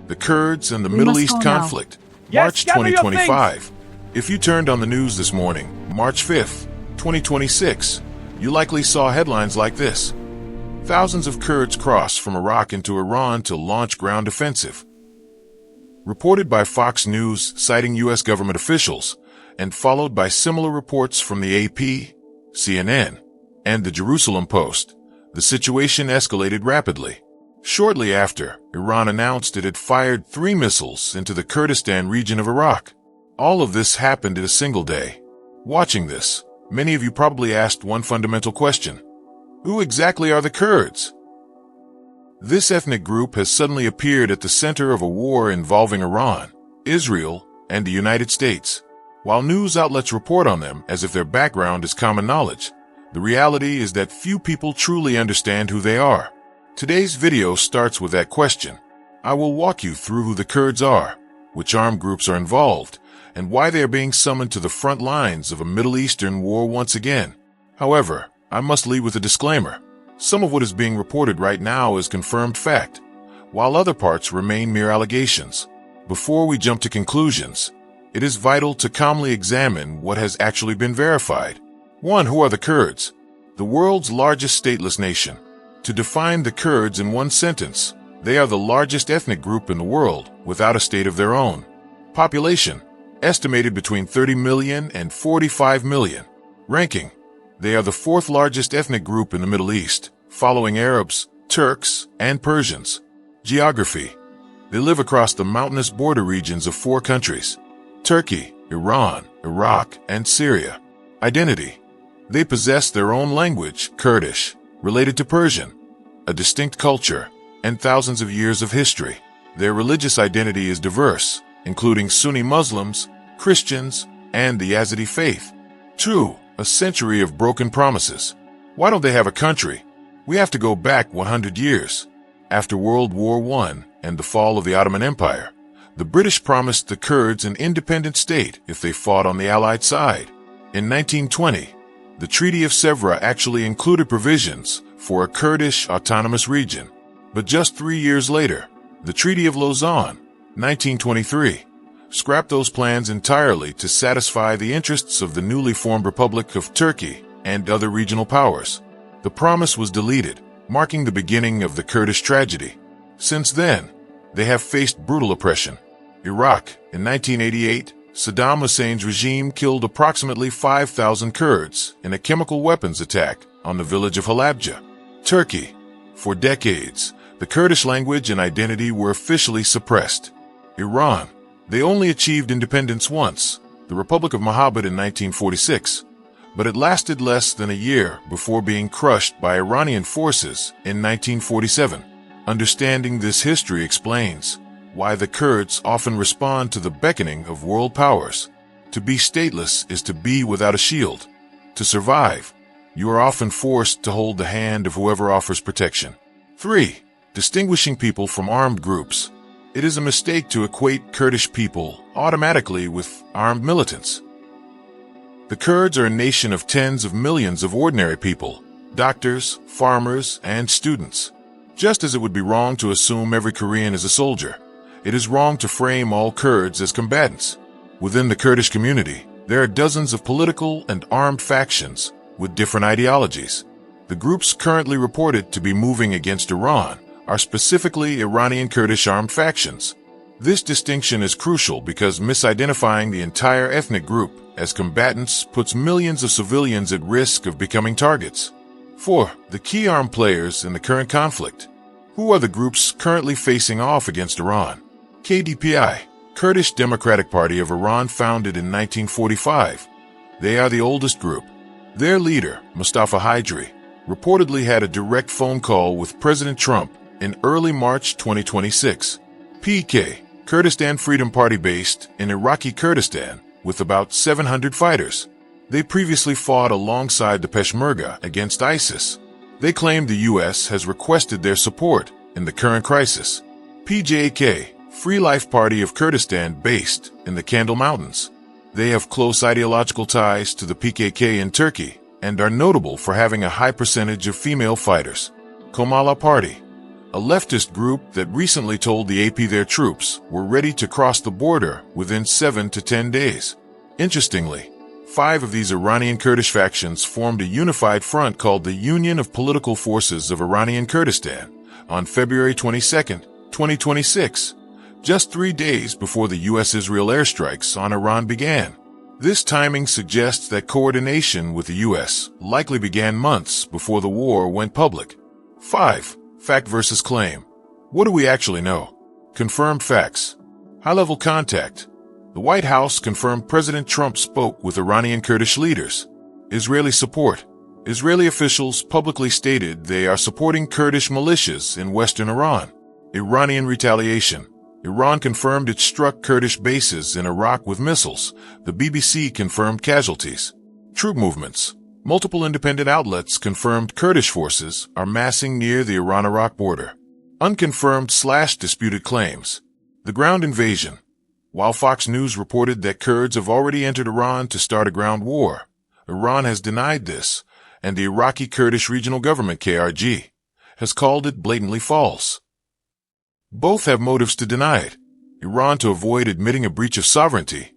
The Kurds and the We Middle must East go now. conflict, Yes, March gather your 2025. If you turned on the news this morning, March 5th, 2026, you likely saw headlines like this. Thousands of Kurds cross from Iraq into Iran to launch ground offensive. Reported by Fox News, citing U.S. government officials, and followed by similar reports from the AP, CNN, and the Jerusalem Post, the situation escalated rapidly. Shortly after, Iran announced it had fired 3 missiles into the Kurdistan region of Iraq. All of this happened in a single day. Watching this, many of you probably asked one fundamental question. Who exactly are the Kurds? This ethnic group has suddenly appeared at the center of a war involving Iran, Israel, and the United States. While news outlets report on them as if their background is common knowledge, the reality is that few people truly understand who they are. Today's video starts with that question. I will walk you through who the Kurds are, which armed groups are involved, and why they are being summoned to the front lines of a Middle Eastern war once again. However, I must lead with a disclaimer. Some of what is being reported right now is confirmed fact, while other parts remain mere allegations. Before we jump to conclusions, it is vital to calmly examine what has actually been verified. 1. Who are the Kurds? The world's largest stateless nation. To define the Kurds in one sentence, they are the largest ethnic group in the world without a state of their own. Population, estimated between 30 million and 45 million. Ranking, they are the 4th largest ethnic group in the Middle East, following Arabs, Turks, and Persians. Geography, they live across the mountainous border regions of 4 countries: Turkey, Iran, Iraq, and Syria. Identity, they possess their own language, Kurdish, related to Persian, a distinct culture, and thousands of years of history. Their religious identity is diverse, including Sunni Muslims, Christians, and the Yazidi faith. 2. A century of broken promises. Why don't they have a country? We have to go back 100 years. After World War I and the fall of the Ottoman Empire, the British promised the Kurds an independent state if they fought on the Allied side. In 1920, the Treaty of Sèvres actually included provisions for a Kurdish autonomous region. But just 3 years later, the Treaty of Lausanne, 1923, scrapped those plans entirely to satisfy the interests of the newly formed Republic of Turkey and other regional powers. The promise was deleted, marking the beginning of the Kurdish tragedy. Since then, they have faced brutal oppression. Iraq, in 1988, Saddam Hussein's regime killed approximately 5,000 Kurds in a chemical weapons attack on the village of Halabja. Turkey, for decades, the Kurdish language and identity were officially suppressed. Iran, they only achieved independence once, the Republic of Mohammed in 1946, but it lasted less than a year before being crushed by Iranian forces in 1947. Understanding this history explains why the Kurds often respond to the beckoning of world powers. To be stateless is to be without a shield. To survive, you are often forced to hold the hand of whoever offers protection. 3. Distinguishing people from armed groups. It is a mistake to equate Kurdish people automatically with armed militants. The Kurds are a nation of tens of millions of ordinary people, doctors, farmers, and students. Just as it would be wrong to assume every Korean is a soldier, it is wrong to frame all Kurds as combatants. Within the Kurdish community, there are dozens of political and armed factions with different ideologies. The groups currently reported to be moving against Iran are specifically Iranian Kurdish armed factions. This distinction is crucial because misidentifying the entire ethnic group as combatants puts millions of civilians at risk of becoming targets. 4. The key armed players in the current conflict. Who are the groups currently facing off against Iran? KDPI, Kurdish Democratic Party of Iran, founded in 1945. They are the oldest group. Their leader, Mustafa Hydri, reportedly had a direct phone call with President Trump in early March 2026. PK, Kurdistan Freedom Party based in Iraqi Kurdistan with about 700 fighters. They previously fought alongside the Peshmerga against ISIS. They claim the U.S. has requested their support in the current crisis. PJK, Free Life Party of Kurdistan based in the Kandil Mountains. They have close ideological ties to the PKK in Turkey and are notable for having a high percentage of female fighters. Komala Party, a leftist group that recently told the AP their troops were ready to cross the border within 7 to 10 days. Interestingly, 5 of these Iranian Kurdish factions formed a unified front called the Union of Political Forces of Iranian Kurdistan on February 22, 2026, just 3 days before the U.S.-Israel airstrikes on Iran began. This timing suggests that coordination with the U.S. likely began months before the war went public. 5. Fact versus claim. What do we actually know? Confirmed facts. High-level contact. The White House confirmed President Trump spoke with Iranian Kurdish leaders. Israeli support. Israeli officials publicly stated they are supporting Kurdish militias in western Iran. Iranian retaliation. Iran confirmed it struck Kurdish bases in Iraq with missiles. The BBC confirmed casualties. Troop movements. Multiple independent outlets confirmed Kurdish forces are massing near the Iran-Iraq border. Unconfirmed/disputed claims. The ground invasion. While Fox News reported that Kurds have already entered Iran to start a ground war, Iran has denied this, and the Iraqi Kurdish Regional Government KRG has called it blatantly false. Both have motives to deny it, Iran to avoid admitting a breach of sovereignty,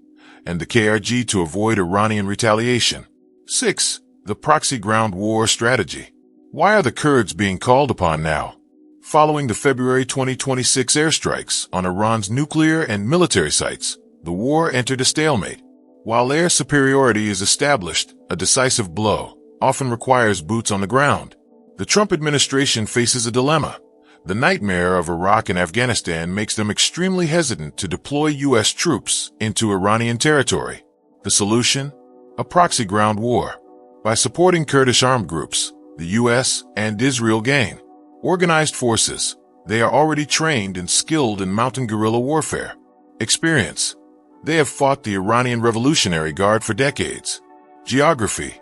and the KRG to avoid Iranian retaliation. 6. The proxy ground war strategy. Why are the Kurds being called upon now? Following the February 2026 airstrikes on Iran's nuclear and military sites, the war entered a stalemate. While air superiority is established, a decisive blow often requires boots on the ground. The Trump administration faces a dilemma. The nightmare of Iraq and Afghanistan makes them extremely hesitant to deploy U.S. troops into Iranian territory. The solution? A proxy ground war. By supporting Kurdish armed groups, the U.S. and Israel gain organized forces. They are already trained and skilled in mountain guerrilla warfare. Experience. They have fought the Iranian Revolutionary Guard for decades. Geography.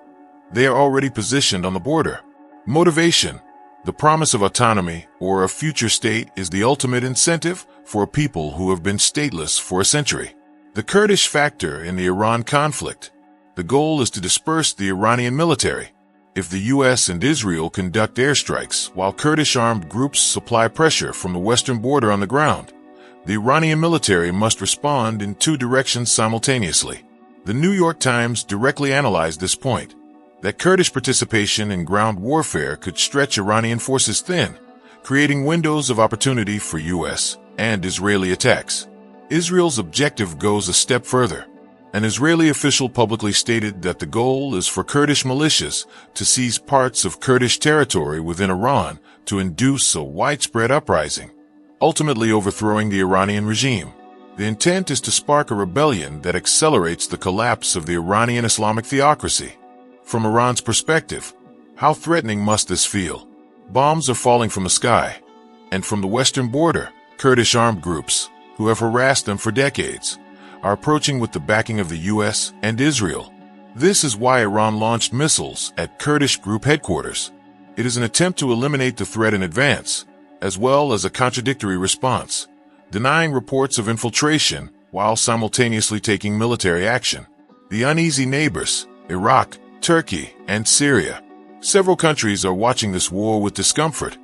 They are already positioned on the border. Motivation. The promise of autonomy or a future state is the ultimate incentive for a people who have been stateless for a century. The Kurdish factor in the Iran conflict. The goal is to disperse the Iranian military. If the U.S. and Israel conduct airstrikes while Kurdish armed groups supply pressure from the western border on the ground, the Iranian military must respond in 2 directions simultaneously. The New York Times directly analyzed this point, that Kurdish participation in ground warfare could stretch Iranian forces thin, creating windows of opportunity for U.S. and Israeli attacks. Israel's objective goes a step further. An Israeli official publicly stated that the goal is for Kurdish militias to seize parts of Kurdish territory within Iran to induce a widespread uprising, ultimately overthrowing the Iranian regime. The intent is to spark a rebellion that accelerates the collapse of the Iranian Islamic theocracy. From Iran's perspective, how threatening must this feel? Bombs are falling from the sky, and from the western border, Kurdish armed groups, who have harassed them for decades, are approaching with the backing of the U.S. and Israel. This is why Iran launched missiles at Kurdish group headquarters. It is an attempt to eliminate the threat in advance, as well as a contradictory response, denying reports of infiltration while simultaneously taking military action. The uneasy neighbors, Iraq, Turkey, and Syria. Several countries are watching this war with discomfort.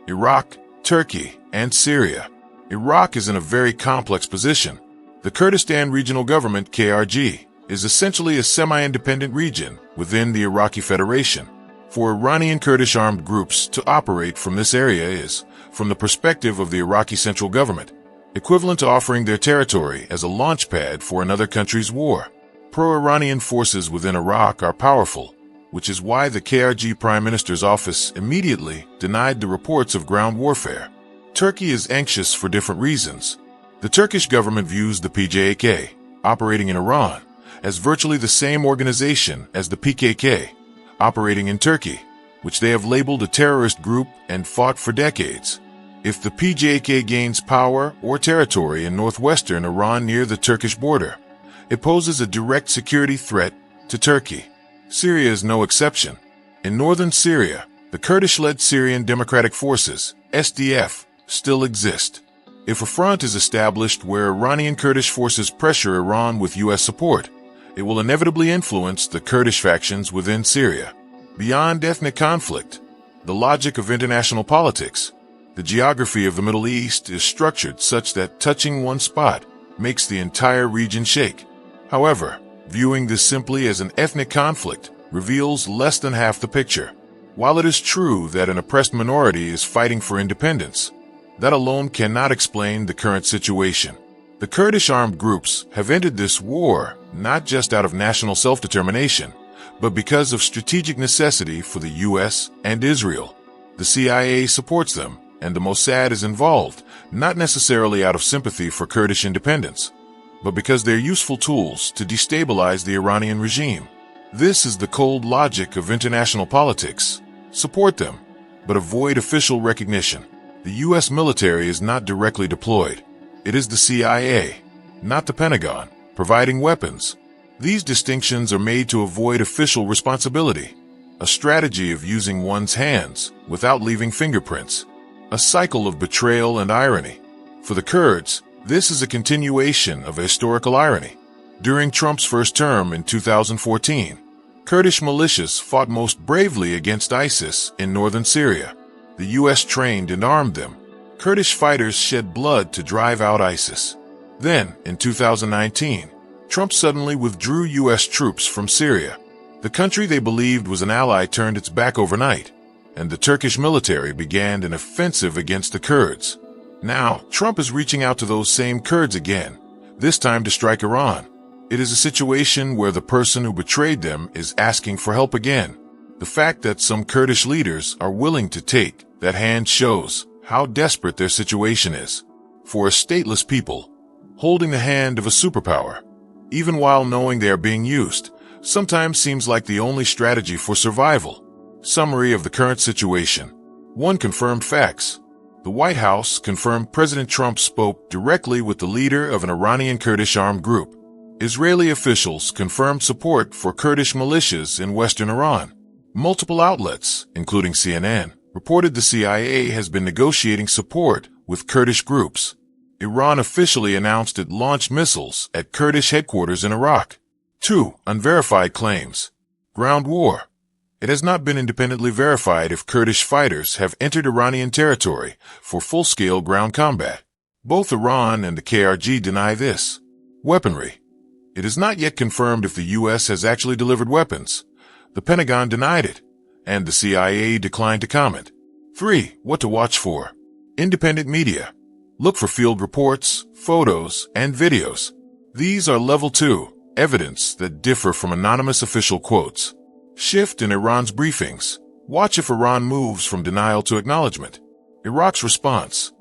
Iraq, Turkey, and Syria. Iraq is in a very complex position. The Kurdistan Regional Government, KRG, is essentially a semi-independent region within the Iraqi Federation. For Iranian Kurdish armed groups to operate from this area is, from the perspective of the Iraqi central government, equivalent to offering their territory as a launch pad for another country's war. Pro-Iranian forces within Iraq are powerful, which is why the KRG Prime Minister's office immediately denied the reports of ground warfare. Turkey is anxious for different reasons. The Turkish government views the PJAK, operating in Iran, as virtually the same organization as the PKK, operating in Turkey, which they have labeled a terrorist group and fought for decades. If the PJAK gains power or territory in northwestern Iran near the Turkish border, it poses a direct security threat to Turkey. Syria is no exception. In northern Syria, the Kurdish-led Syrian Democratic Forces, SDF, still exist. If a front is established where Iranian Kurdish forces pressure Iran with U.S. support, it will inevitably influence the Kurdish factions within Syria. Beyond ethnic conflict, the logic of international politics. The geography of the Middle East is structured such that touching one spot makes the entire region shake. However, viewing this simply as an ethnic conflict reveals less than half the picture. While it is true that an oppressed minority is fighting for independence, that alone cannot explain the current situation. The Kurdish armed groups have entered this war not just out of national self-determination, but because of strategic necessity for the U.S. and Israel. The CIA supports them, and the Mossad is involved, not necessarily out of sympathy for Kurdish independence, but because they're useful tools to destabilize the Iranian regime. This is the cold logic of international politics. Support them, but avoid official recognition. The U.S. military is not directly deployed. It is the CIA, not the Pentagon, providing weapons. These distinctions are made to avoid official responsibility, a strategy of using one's hands without leaving fingerprints, a cycle of betrayal and irony. For the Kurds, this is a continuation of a historical irony. During Trump's first term in 2014, Kurdish militias fought most bravely against ISIS in northern Syria. The U.S. trained and armed them. Kurdish fighters shed blood to drive out ISIS. Then, in 2019, Trump suddenly withdrew U.S. troops from Syria. The country they believed was an ally turned its back overnight, and the Turkish military began an offensive against the Kurds. Now, Trump is reaching out to those same Kurds again, this time to strike Iran. It is a situation where the person who betrayed them is asking for help again. The fact that some Kurdish leaders are willing to take that hand shows how desperate their situation is. For a stateless people, holding the hand of a superpower, even while knowing they are being used, sometimes seems like the only strategy for survival. Summary of the current situation. 1. Confirmed facts. The White House confirmed President Trump spoke directly with the leader of an Iranian Kurdish armed group. Israeli officials confirmed support for Kurdish militias in western Iran. Multiple outlets, including CNN, reported the CIA has been negotiating support with Kurdish groups. Iran officially announced it launched missiles at Kurdish headquarters in Iraq. 2. Unverified claims. Ground war. It has not been independently verified if Kurdish fighters have entered Iranian territory for full-scale ground combat. Both Iran and the KRG deny this. Weaponry. It is not yet confirmed if the U.S. has actually delivered weapons. The Pentagon denied it, and the CIA declined to comment. 3. What to watch for. Independent media. Look for field reports, photos, and videos. These are level 2, evidence that differ from anonymous official quotes. Shift in Iran's briefings. Watch if Iran moves from denial to acknowledgement. Iraq's response.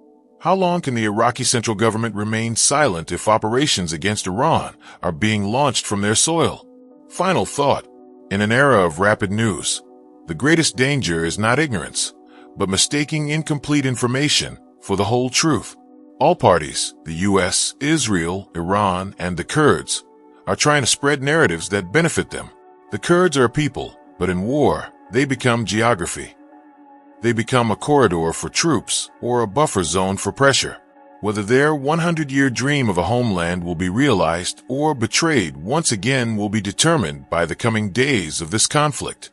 How long can the Iraqi central government remain silent if operations against Iran are being launched from their soil? Final thought. In an era of rapid news, the greatest danger is not ignorance, but mistaking incomplete information for the whole truth. All parties, the U.S., Israel, Iran, and the Kurds, are trying to spread narratives that benefit them. The Kurds are a people, but in war, they become geography. They become a corridor for troops or a buffer zone for pressure. Whether their 100-year dream of a homeland will be realized or betrayed once again will be determined by the coming days of this conflict.